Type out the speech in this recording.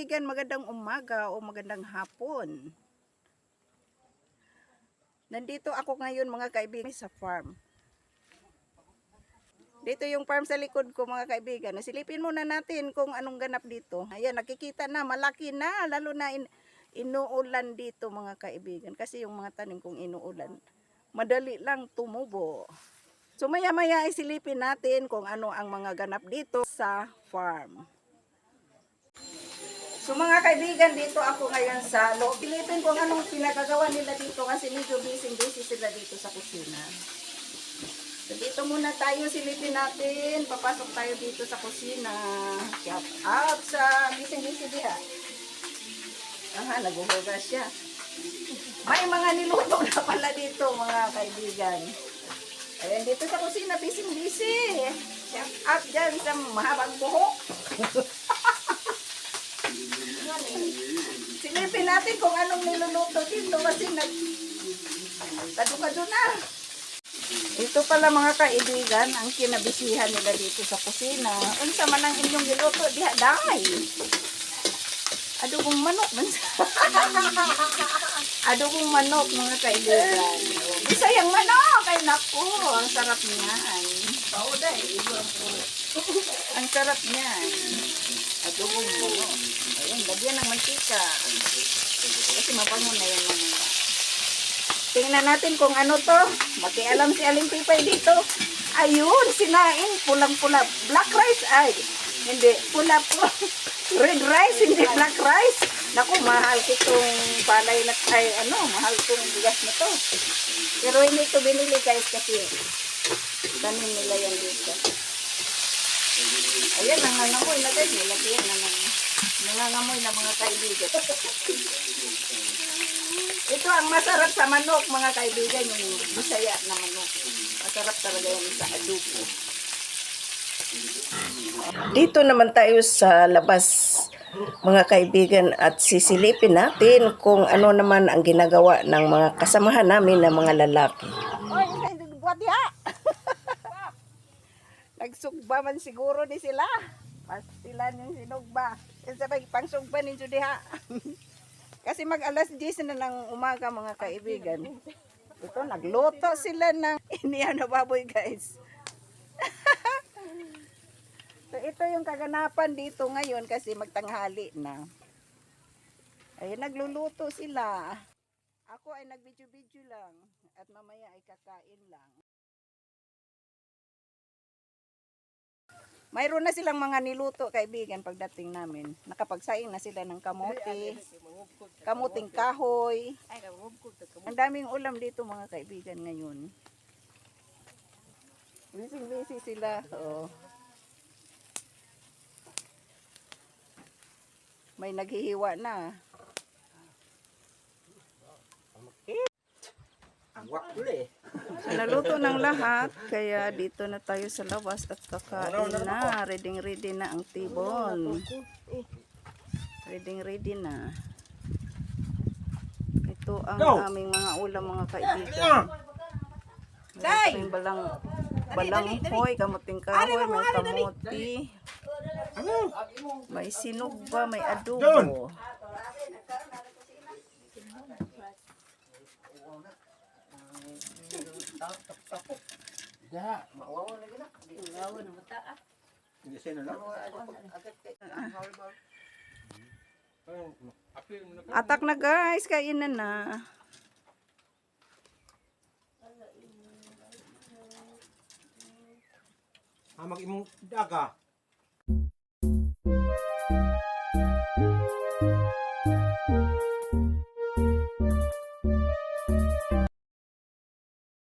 kaibigan, magandang umaga o magandang hapon. Nandito ako ngayon mga kaibigan sa farm. Dito yung farm sa likod ko mga kaibigan. Silipin muna natin kung anong ganap dito. Ayan, nakikita na, malaki na, lalo na inuulan dito mga kaibigan. Kasi yung mga tanim kong inuulan, madali lang tumubo. So maya-maya isilipin natin kung ano ang mga ganap dito sa farm. So mga kaibigan, dito ako ngayon sa loob. Pilipin kung anong pinagagawa nila dito kasi medyo busy sila dito sa kusina. So dito muna tayo, silipin natin. Papasok tayo dito sa kusina. Shout out sa busy diha. Aha, naghuhugas siya. May mga niluto na pala dito mga kaibigan. Ayan, dito sa kusina, busy. Shout out dyan sa mahabang buhok. Silipin natin kung anong niluluto dito kasi nagkado-kado na. Ito pala mga kaibigan, ang kinabisihan nila dito sa kusina. Unsa man ang inyong niluto diha dai. Adobong manok man. Adobong manok mga kaibigan. Bisayang manok ay naku, ang sarap niyan. Pauday, ang sarap niyan. Adobong manok. Ayun, lagyan ng mantika. Kasi mabango na yan naman. Tingnan natin kung ano to. Makialam si Aling Pipay dito. Ayun, sinaing. Pulang-pula. Black rice. Ay, hindi. Pula-pula. Red rice, hindi black rice. Naku, mahal itong palay na, ay ano, mahal itong bigas na to. Pero hindi ito binili guys kasi tanim nila yan dito. Ayan, nangangamoy na guys. Nilagyan na nangangamoy na mga kaibigan. Ito ang masarap sa manok mga kaibigan, yung Bisaya na manok. Masarap talaga yan sa adobo. Dito naman tayo sa labas mga kaibigan at sisilipin natin kung ano naman ang ginagawa ng mga kasamahan namin na mga lalaki. Oy, hindi buhat diha. Nagsugba man siguro ni sila. Pastilan yung sinugba. Sabay pangsugba ni diha. Kasi mag alas 10 na ng umaga mga kaibigan. Ito, nagluto sila ng inihaw na baboy guys. So ito yung kaganapan dito ngayon kasi magtanghali na. Ayun, nagluluto sila. Ako ay nagbidyo-bidyo lang at mamaya ay kakain lang. Mayroon na silang mga niluto kaibigan pagdating namin. Nakapagsaing na sila ng kamote, kamuting kahoy. Ang daming ulam dito mga kaibigan ngayon. Busy sila. Oh. May naghihiwa na. So, naluto ng lahat, kaya dito na tayo sa labas at kakain na. Ready na ang tibon. Ready na. Ito ang aming mga ulam mga kaibigan. May balanghoy, kamuting kahoy, may kamuti. May sinugba, may adobo. Atak na guys, kainan na. Mag-imong daga.